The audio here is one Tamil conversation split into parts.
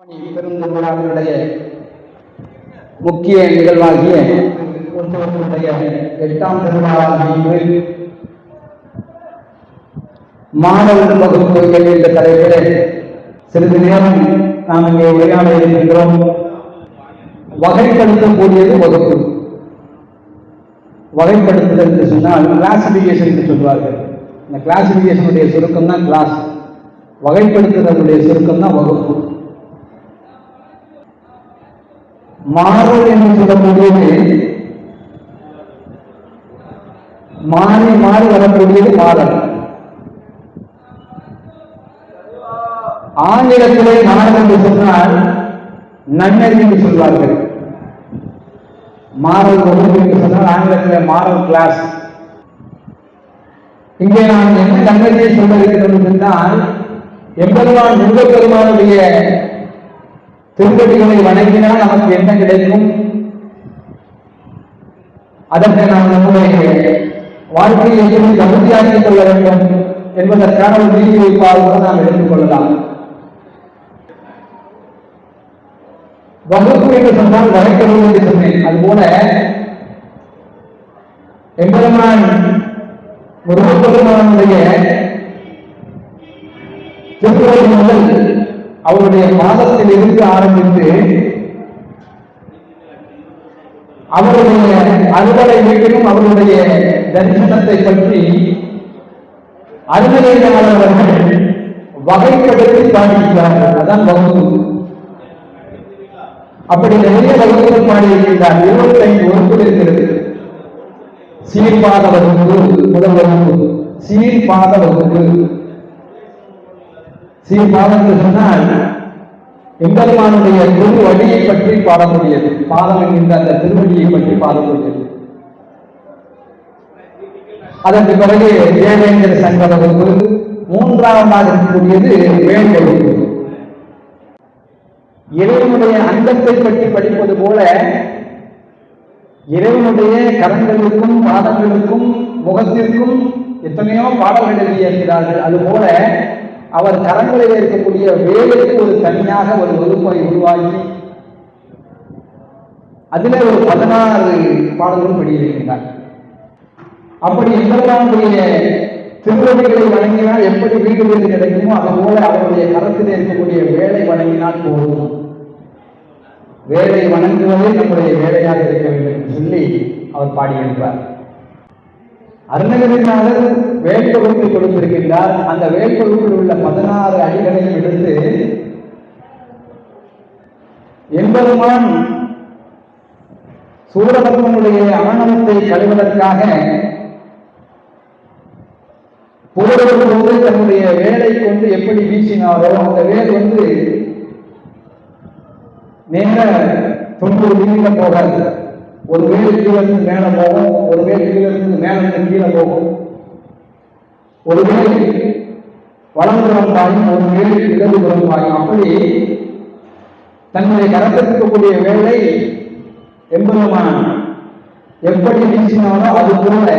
பெருந்திருவிழாவினுடைய முக்கிய நிகழ்வாகிய ஒருவருடைய 8ஆம் திருவிழாவாகிய மாணவர் வகுப்பு என்ற தலைப்பில் சிறிது நேரம் நாம் இங்கே உரையாட இருக்கின்றோம். வகைப்படுத்தக்கூடியது வகுப்பு. வகைப்படுத்துதல் என்று சொன்னால் கிளாசிபிகேஷன் என்று சொல்வார்கள். இந்த கிளாசிபிகேஷனுடைய சுருக்கம் தான் கிளாஸ். வகைப்படுத்துதலுடைய சுருக்கம் தான் வகுப்பு. மாறல் என்று சொல்லக்கூடியது மாறி மாறி வரக்கூடியது மாறல். ஆங்கிலத்திலே மாறல் என்று சொன்னால் நன்னறி என்று சொல்வார்கள். மாறல் வகுப்பு என்று சொன்னால் ஆங்கிலத்திலே மாறல் கிளாஸ். இங்கே நாம் என்ன நன்னறியை சொல்ல இருக்கிறோம் என்றால், எம்பெருமான் முருகப்பெருமானுடைய திருப்பதிகளை வணங்கினால் நமக்கு என்ன கிடைக்கும், அதற்கு நாம் நம்முடைய வாழ்க்கையை எப்படி தகுதியாக்கிக் கொள்ள வேண்டும் என்பதற்கான ஒரு நீதி வைப்பாக நாம் எடுத்துக் கொள்ளலாம். வகுப்பு என்று சொன்னால் வகைப்படுவது என்று சொன்னேன். அதுபோல எம்பெருமான் முருகப்பெருமானுடைய திருப்பதி முதல் அவருடைய மாதத்தில் இருந்து ஆரம்பித்து அவருடைய அறுவடை வீட்டிலும் அவருடைய தரிசனத்தை பற்றி அருமையாளர்கள் வகைப்படுத்தி பாடியிருக்கிறார்கள். அதான் வகுப்பு. அப்படி நிறைய வகுப்புகள் பாடியிருக்கிறார். 25 வகுப்புகள் இருக்கிறது. சீர்பாத வகுப்பு முதல் வகுப்பு. சீர்பாத வகுப்பு. சீர்பாதம் என்று சொன்னால் எம்பெருமானுடைய திருவடியை பற்றி பாடக்கூடியது. பாதம் என்கின்ற அந்த திருவடியை பற்றி பாடக்கூடியது. அதற்கு பிறகு தேவேந்திர சங்க வகுப்பு. மூன்றாவதாக இருக்கக்கூடியது வேல் வகுப்பு. இறைவனுடைய அந்தத்தை பற்றி படிப்பது போல இறைவனுடைய கரங்களுக்கும் பாதங்களுக்கும் முகத்திற்கும் எத்தனையோ பாடல்கள் எழுதியிருக்கிறார்கள். அதுபோல அவர் கரங்களில் இருக்கக்கூடிய வேலைக்கு ஒரு தனியாக ஒரு வகுப்பை உருவாக்கி அதில் ஒரு 16 பாடல்களும் படியிருக்கின்றார். அப்படி எம்பெருமானுடைய திருவடிகளை வணங்கினால் எப்படி வீடு வீடு கிடைக்குமோ அதுபோல அவருடைய கரத்தில் இருக்கக்கூடிய வேலை வணங்கினால் போதும். வேலை வணங்குவதே நம்முடைய வேலையாக இருக்க வேண்டும் என்று சொல்லி அவர் பாடியிருக்கிறார். அருணகிரிநாதர் வேல் வகுப்பை கொடுத்திருக்கின்றார். அந்த வேல் வகுப்பில் உள்ள 16 அடிகளையும் எடுத்து எம்பெருமான் சூரபத்மனுடைய ஆணவத்தை கழுவதற்காக போது தன்னுடைய வேலை கொண்டு எப்படி வீசினாரோ அந்த வேல் நேர 90 டிகிரியில போகாது. ஒரு வேல் கீழிருந்து மேல போகும், ஒரு வேல் கீழிருந்து மேலிருந்து கீழே போகும், ஒரு வேல் வலம்புறம் பாயும், ஒரு வேல் இடதுபுறம் பாயும். அப்படி தன்னுடைய கரத்தில் இருக்கக்கூடிய வேலை எம்பெருமான் எப்படி வீசினாரோ அது போல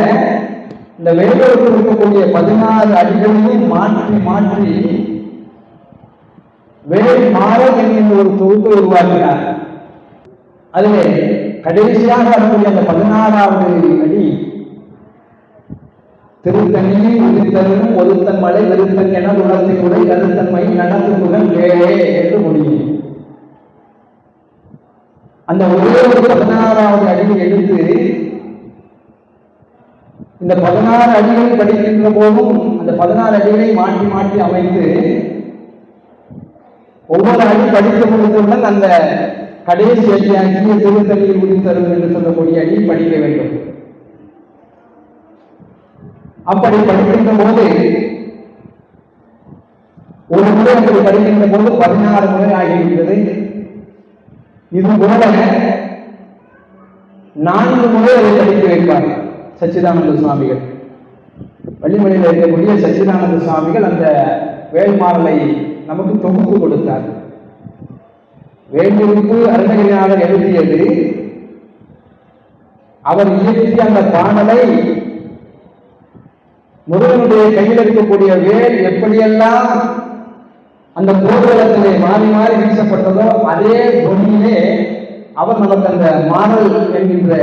இந்த வேலைக்கு இருக்கக்கூடிய 16 அடிகளையும் மாற்றி மாற்றி வேலை மாறல் என்கின்ற ஒரு தொகுப்பை உருவாக்கினார். அதிலே கடைசியாக வரக்கூடிய அந்த 16வது அடி திருத்தணியில் உதித்தரும் ஒருத்தன் மலை வெறுத்தன் என உணர்த்தி உரை கருத்தன்மை நடத்துமுகன் வேலே என்று முடியும். அந்த ஒரே ஒரு 16வது அடியை எடுத்து இந்த 16 அடிகளை படிக்கின்ற போதும் அந்த 16 அடிகளை மாற்றி மாற்றி அமைத்து ஒவ்வொரு அடி படித்து முடித்தவுடன் அந்த கடைசி அடியாகிய திருத்தணியில் உதித்தரும் என்று சொல்லக்கூடிய அடி படிக்க வேண்டும். அப்படி படிக்கின்ற போது ஒரு முறை அப்படி படிக்கின்ற போது 16 முறை ஆகிவிட்டது. இது போல 4 முறை அதை படிக்க வைப்பார் சச்சிதானந்த சுவாமிகள். வள்ளிமலையில் இருக்கக்கூடிய சச்சிதானந்த சுவாமிகள் அந்த வேல்மாறலை நமக்கு தொகுத்து கொடுத்தார். வேல்வகுப்பு அருணகிரிநாதர் எழுதியது. அவர் இயற்றிய அந்த பாடலை முருகனுடைய கையில் இருக்கக்கூடிய வேல் எப்படியெல்லாம் அந்த போர்க்களத்திலே மாறி மாறி வீசப்பட்டதோ அதே தொனியிலே அவர் நமக்கு அந்த மாடல் என்கின்ற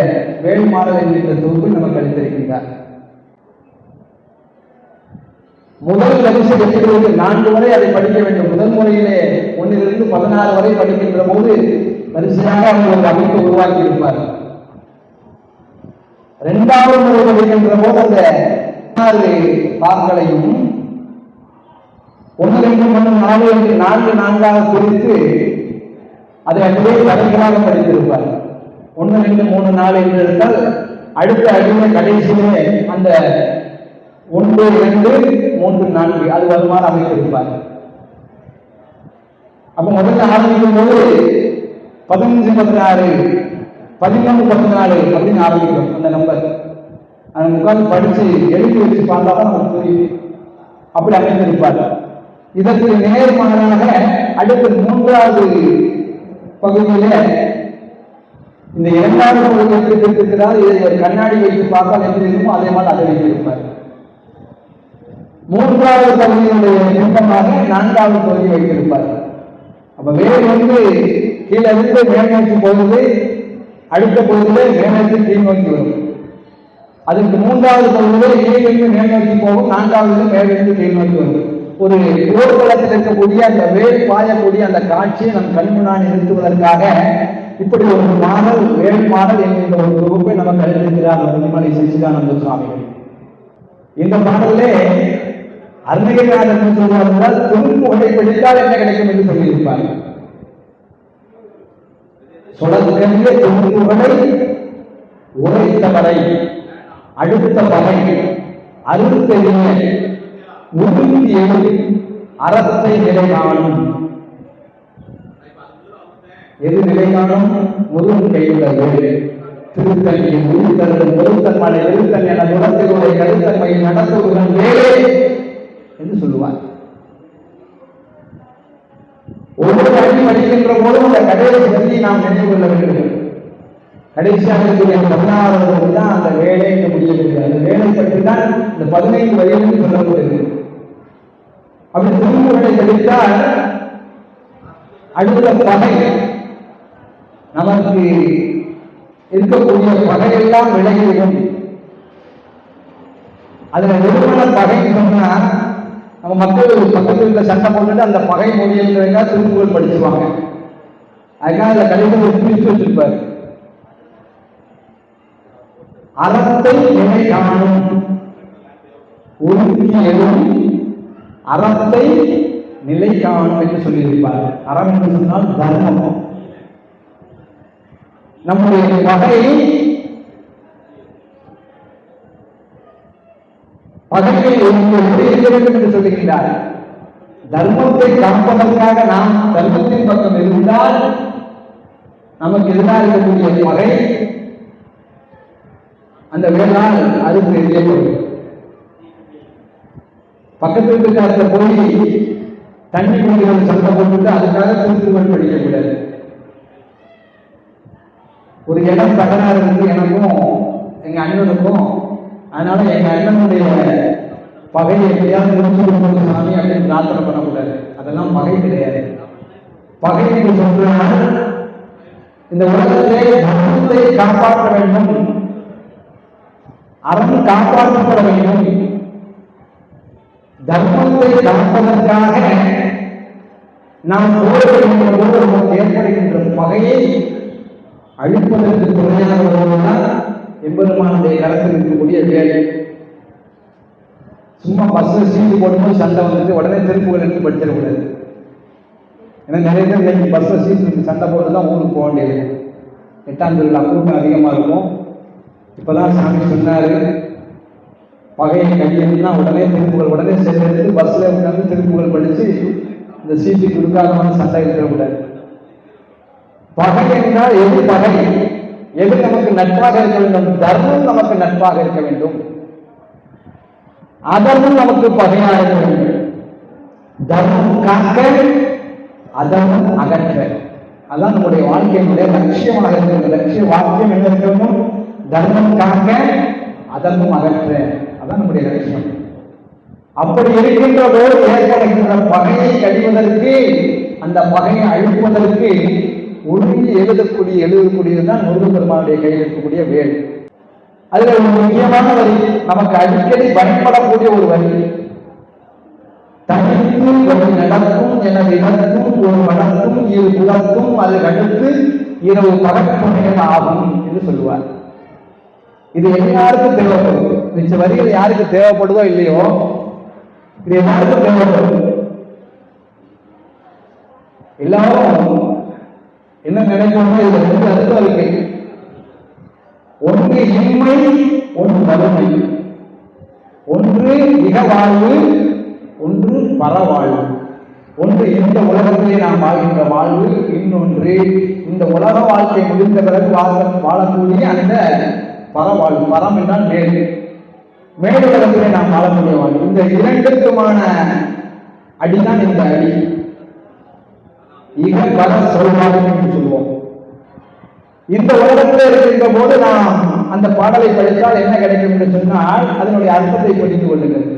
வேல் மாடல் என்கின்ற தொகுப்பை நமக்கு அளித்திருக்கின்றார். முதல் வரிசை வெற்றிகளுக்கு 4 வரை அதை படிக்க வேண்டும். முதல் முறையிலே 1 to 16 வரை படிக்கின்ற போது வரிசையாக அவர் ஒரு அமைப்பை உருவாக்கி இருப்பார். 2வது முறை படிக்கின்ற போது அந்த 16 பாக்களையும் 1, 2, 3, 4 என்று 4 குறித்து அதை அப்படியே தலைகளாக படித்திருப்பார். 1, 2, 3, 4 என்று இருந்தால் அடுத்த அடிமை கடைசியிலே அந்த 1, 2, 3, 4 அது வருமாறு அமைத்திருப்பார். அப்ப முதல்ல ஆரம்பிக்கும் போது 15, 16, 13, 14 அப்படின்னு ஆரம்பிக்கும் அந்த நம்பர். அந்த உட்கார்ந்து படிச்சு எழுதி வச்சு பார்த்தாலும் நமக்கு புரியும். அப்படி அமைந்திருப்பார். இதற்கு நேர்மாறாக அடுத்த 3வது பகுதியில இந்த 2வது பகுதி எப்படி இருக்கிறார், இதை கண்ணாடி வைத்து பார்த்தால் எப்படி இருக்குமோ அதே மாதிரி அதை வைத்திருப்பார். 3வது பகுதியினுடைய நிமிடமாக 4வது பகுதி வைத்திருப்பார். அப்ப வேல் கீழே இருந்து மேல் நோக்கி போகுது, அடுத்த பகுதியிலே மேல் நோக்கி கீழ் நோக்கி வரும். அதுக்கு 3வது பகுதியிலே கீழிருந்து மேல் நோக்கி போகும், 4வது மேலிருந்து கீழ் நோக்கி வரும். ஒரு போர்க்களத்தில் இருக்கக்கூடிய அந்த வேல் பாயக்கூடிய அந்த காட்சியை நம் கண் முன்னாடி நிறுத்துவதற்காக இப்படி ஒரு மாடல், வேல் மாடல் என்கின்ற ஒரு தொகுப்பை நமக்கு அளித்திருக்கிறார் மணிமலை சச்சிதானந்த சுவாமிகள். இந்த பாடலே அருணகிரிநாதர் சொல்வார்கள், திருப்புகழை படித்தால் என்ன கிடைக்கும் என்று சொல்லியிருப்பார். சொலற்கரிய திருப்புகழை உரைத்தவரை அடுத்த பகை அருள்தெரிய முழுந்தி எழுதி அறத்தை நிலை காணும். எது நிலை காணும்? முருகன் கையுள்ளது. திருத்தணி உயிர்த்தன் ஒருத்தன் மலை எழுத்தன் என முடத்தினுடைய கருத்தன்மையை நடத்துவதன் வேலை என்று சொல்லுவார். ஒவ்வொரு அடி படிக்கின்ற போதும் அந்த கடைசி பற்றி நாம் நினைவு கொள்ள வேண்டும். கடைசியாக இருக்கக்கூடிய 16வது தான் அந்த வேலை என்று முடியவில்லை. அந்த வேலை பற்றி தான் இந்த 15 வரையிலும் சொல்லப்படுகிறது. அப்படி திருமுறை படித்தால் அடுத்த பகை, நமக்கு இருக்கக்கூடிய பகையெல்லாம் விலகிவிடும். அதுல நிறுவன பகை சொன்னா நம்ம மக்கள் பக்கத்தில் சண்டை போட்டுட்டு அந்த பகை மொழியாக திருப்புகழ் படிச்சுவாங்க. அதுக்காக அந்த கடிதம் பிரித்து வச்சிருப்பார். அறத்தை நிலை காணும், உறுதி எழும் அறத்தை நிலை காணும் என்று சொல்லியிருப்பார். அறம் என்று சொன்னால் தர்மம். நம்முடைய பகையை வேண்டும் என்று சொல்லுகிறார். தர்மத்தை காப்பதற்காக நாம் தர்மத்தின் பக்கம் இருந்தால் நமக்கு எதிராக இருக்கக்கூடிய பகை அந்த வேளாண் அறுப்பு எரியப்படும். பக்கத்தில் இருக்கிற போய் தண்ணி குடிகள் சண்டை போட்டு அதுக்காக திருத்துவல் படிக்கக்கூடாது. ஒரு இடம் தகராறு இருக்கு எனக்கும் எங்க அண்ணனுக்கும். அதனால எங்க அண்ணனுடைய பகையை எப்படியாவது நிறுத்தி கொடுக்கணும் சாமி அப்படின்னு பிரார்த்தனை பண்ணக்கூடாது. அதெல்லாம் பகை கிடையாது. பகை என்று சொன்னால் இந்த உலகத்தை தர்மத்தை காப்பாற்ற வேண்டும், அறம் காப்பாற்றப்பட வேண்டும். தர்மத்தை காப்பதற்காக நாம் போராடுகின்ற போது நமக்கு ஏற்படுகின்ற பகையை அழிப்பதற்கு துணையானவர்கள்தான் எம்பெருமானுடைய கரத்தில் இருக்கக்கூடிய வேலை. சும்மா பஸ்ல சீட்டு போடும்போது சண்டை வந்துட்டு உடனே திருப்புகள் எடுத்து படிச்சிடக்கூடாது. ஏன்னா நிறைய பேர் இன்னைக்கு பஸ்ல சீட்டு சண்டை போட்டு தான் ஊருக்கு போக வேண்டியது. 8ஆம் திருவிழா கூட்டம் அதிகமாக இருக்கும். இப்பதான் சாமி சொன்னாரு, பகையை கையெழுந்தா உடனே திருப்புகள் உடனே சேர்ந்து பஸ்ல உட்காந்து திருப்புகள் படிச்சு இந்த சீட்டு கொடுக்காதவங்க சண்டை இருக்கக்கூடாது. பகை என்றால் எது பகை? எது நமக்கு நட்பாக இருக்க வேண்டும்? தர்மம் நமக்கு நட்பாக இருக்க வேண்டும், அதர்மம் நமக்கு பகையாக இருக்க வேண்டும். தர்மம் காக்க, அதர்மம் அகற்ற, அதான் நம்முடைய வாழ்க்கையினுடைய லட்சியமாக இருக்கிறது. லட்சிய வாக்கியம் என்ன இருக்கணும்? தர்மம் காக்க, அதர்மம் அகற்ற, அதான் நம்முடைய லட்சியம். அப்படி இருக்கின்ற போது ஏற்படுகின்ற பகையை கழிவதற்கு, அந்த பகையை அழிப்பதற்கு ஒழுங்கி எழுதக்கூடியதுதான் முருகப்பெருமானுடைய கையில் இருக்கக்கூடிய வேல். அதுல ஒரு முக்கியமான வரி, நமக்கு அடிக்கடி பயன்படக்கூடிய ஒரு வரி, தனித்து வழி நடக்கும் எனது இடத்தும் ஒரு வளர்த்தும் இரு குலத்தும் அது அடுத்து இரவு பகற்பனைகள் ஆகும் என்று சொல்லுவார். இது எல்லாருக்கும் தேவைப்படும். மிச்ச வரிகள் யாருக்கு தேவைப்படுதோ இல்லையோ, இது எல்லாருக்கும் தேவைப்படும். எல்லாரும் என்ன நினைப்போம், இதுல ரெண்டு அர்த்தம் இருக்கு. ஒன்று இன்மை, ஒன்று வறுமை. ஒன்று இக வாழ்வு, ஒன்று பரவாழ்வு. ஒன்று இந்த உலகத்திலே நாம் வாழ்கின்ற வாழ்வு, இன்னொன்று இந்த உலக வாழ்க்கை முடிந்த பிறகு வாழக்கூடிய அந்த பரவாழ்வு. பரம் என்றால் மேல், மேலுலகத்திலே நாம் வாழக்கூடிய வாழ்வு. இந்த இரண்டுக்குமான அடிதான் இந்த அடி. இக பர சொல்வாழ்வு என்று சொல்லுவோம். இந்த உலகத்தில் இருக்கின்ற போது நாம் அந்த பாடலை படித்தால் என்ன கிடைக்கும் என்று சொன்னால், அதனுடைய அர்த்தத்தை புரிந்து கொள்ளுங்கள்.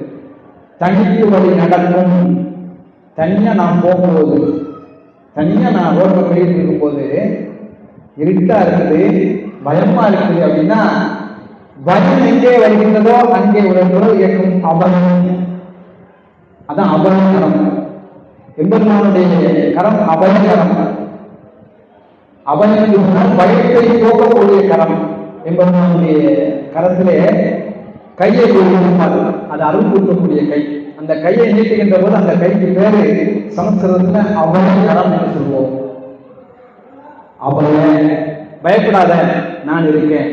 தனித்து வழி நடக்கும், தனியா நாம் போகும்போது, தனியா நான் ரோட்ல போயிட்டு இருக்கும் போது இருட்டா இருக்குது, பயமா இருக்குது அப்படின்னா, பயம் எங்கே வருகின்றதோ அங்கே ஒரு குரல் கேட்கும், அபயம். அதான் அபயகரம். எம்பெருமானுடைய கரம் அபயகரம். அபயம் சொன்னால் பயத்தை போகக்கூடிய கரம். எம்பெருமானுடைய கரத்திலே கையை கொடுத்தால் அது அருள் கூட்டக்கூடிய கை. அந்த கையை நீட்டுகின்ற போது அந்த கைக்கு பேரு சமஸ்கிருதத்துல அபயகரம் என்று சொல்லுவோம். அபய, பயப்படாத நான் இருக்கேன்.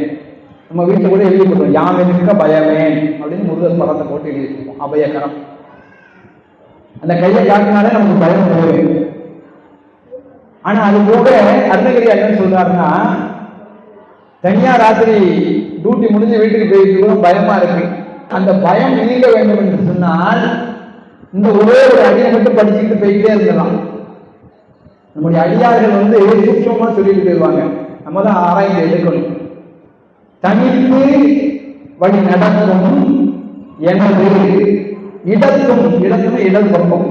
நம்ம வீட்டில் கூட எழுதி போடுவோம், யாம் இருக்க பயமே அப்படின்னு முருகன் படத்தை போட்டு எழுதி வச்சிருப்போம். அபயகரம். அந்த கையை காட்டினாலே நமக்கு பயம் போகும். ஆனா அது போக அருணகிரி என்ன சொல்றாருன்னா, தனியா ராத்திரி டியூட்டி முடிஞ்சு வீட்டுக்கு போயிட்டு பயமா இருக்கு, அந்த பயம் நீங்க வேண்டும் என்று சொன்னால் இந்த ஒரே ஒரு அடியை மட்டும் படிச்சுட்டு போய்கிட்டே இருக்கலாம். நம்முடைய அடியார்கள் சூட்சமா சொல்லிட்டு போயிடுவாங்க, நம்ம தான் ஆராய்ந்து எடுக்கணும். தனித்து வழி நடக்கும் எனது இடத்தும், இடத்தும் இடது பக்கம்,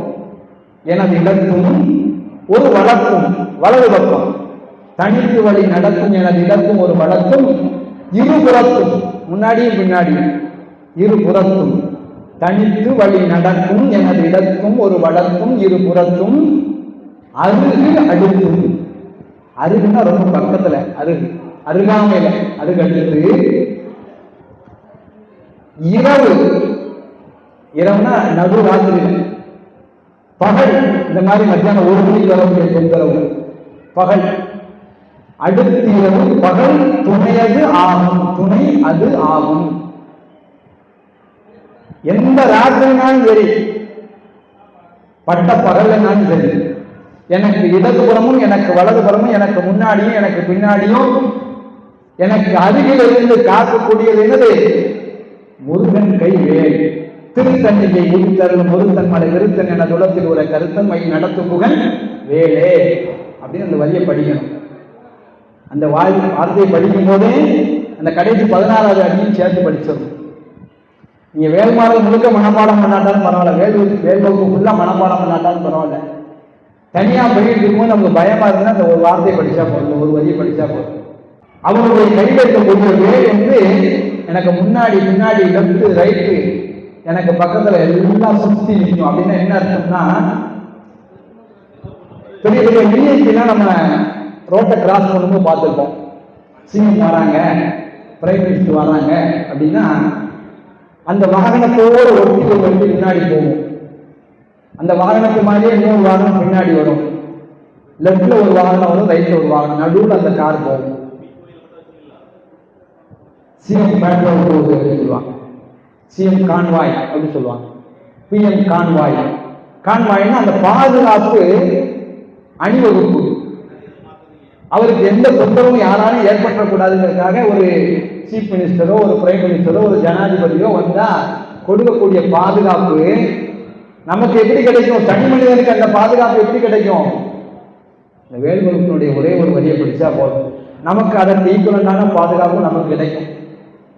எனது இடத்தும் ஒரு வழக்கும் வலது பக்கம். தனித்து வழி நடக்கும் எனது இடத்தும் ஒரு வழக்கும், இருபுறத்தும் முன்னாடியும் பின்னாடியும் இருபுறத்தும். தனித்து வழி நடக்கும் எனது இடத்தும் ஒரு வழக்கும், இருபுறத்தும் அருகு அடுத்தும். அருகுன்னா ரொம்ப பக்கத்துல, அருகு அருகாமையில, அருகு அடுத்து. இரவு, இரவுனா நடு ராத்திரியில. பகல் இந்த மாதிரி மத்தியானம் ஒரு மணிக்கு வரக்கூடிய தொந்தரவு பகல். அடுத்து இரவு, பகல் துணையது ஆகும், துணை அது ஆகும். எந்த ராத்திரினாலும் சரி, பட்ட பகல்னாலும் சரி, எனக்கு இடதுபுறமும் எனக்கு வலதுபுறமும், எனக்கு முன்னாடியும் எனக்கு பின்னாடியும், எனக்கு அருகில் இருந்து காக்கக்கூடியது என்னது? முருகன் கை வேல். திருத்தன்னியை உயிர்த்தருளும் முருத்தன் மலை விருத்தன் என துளத்தில் உள்ள கருத்தன் மை நடத்தும் புகழ் வேலே அப்படின்னு அந்த வரியை படிக்கணும். அந்த வார்த்தையை படிக்கும் போதே அந்த கடைசி 16வது அடியும் சேர்த்து படிச்சிடணும். நீங்க வேல்மாடல் முழுக்க மனப்பாடம் பண்ணாட்டாலும் பரவாயில்ல, வேல்வகுப்பு ஃபுல்லா மனப்பாடம் பண்ணாட்டாலும் பரவாயில்ல. தனியா போயிட்டு இருக்கும்போது நமக்கு பயமா இருந்தா அந்த ஒரு வார்த்தையை படிச்சா போதும், ஒரு வரியை படிச்சா போதும். அவங்களுடைய கையில் இருக்கக்கூடிய வேல் எனக்கு முன்னாடி பின்னாடி லெப்ட் ரைட்டு எனக்கு பக்கத்துல எல்லாம் சுத்தி நிற்கும். அப்படின்னா என்ன அர்த்தம்னா, பெரிய பெரிய விஐபிலாம் நம்ம ரோட்டை கிராஸ் பண்ணும்போது பார்த்துருப்போம். சிஎம் வராங்க, பிரைம் மினிஸ்டர் வராங்க அப்படின்னா அந்த வாகனத்தோடு ஒட்டி முன்னாடி போகும். அந்த வாகனத்து மாதிரியே இன்னொரு வாகனம் பின்னாடி வரும். லெப்ட்ல ஒரு வாகனம் வரும், ரைட்ல ஒரு வாகனம், நடுவில் அந்த கார் போகும். சிஎம் பேட்ரோல் போகுது அப்படின்னு சொல்லுவாங்க, சிஎம் கான்வாய் அப்படின்னு சொல்லுவாங்க, பிஎம் கான்வாய். கான்வாய்னா அந்த பாதுகாப்பு அணிவகுப்பு. அவருக்கு எந்த தொந்தரவும் யாராலும் ஏற்பட்டக்கூடாதுங்கிறதுக்காக ஒரு சீஃப் மினிஸ்டரோ ஒரு பிரைம் மினிஸ்டரோ ஒரு ஜனாதிபதியோ வந்தா கொடுக்கக்கூடிய பாதுகாப்பு நமக்கு எப்படி கிடைக்கும்? தனி மனிதனுக்கு அந்த பாதுகாப்பு எப்படி கிடைக்கும்? இந்த வேல்முருகனுடைய ஒரே ஒரு வரியை படிச்சா போதும், நமக்கு அதற்கு ஈக்குவலண்டான பாதுகாப்பு நமக்கு கிடைக்கும்.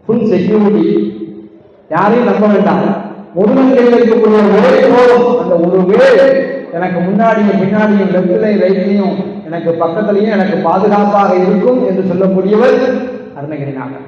ஃபுல் செக்யூரிட்டி, யாரையும் நம்ப வேண்டாம். முருகன் கையில் இருக்கக்கூடிய வேலை போதும். அந்த ஒரு வேல் எனக்கு முன்னாடியும் பின்னாடியும் லெப்ட்லையும் ரைட்லையும் எனக்கு பக்கத்திலையும் எனக்கு பாதுகாப்பாக இருக்கும் என்று சொல்லக்கூடியவர் அருணகிரிநாதர்.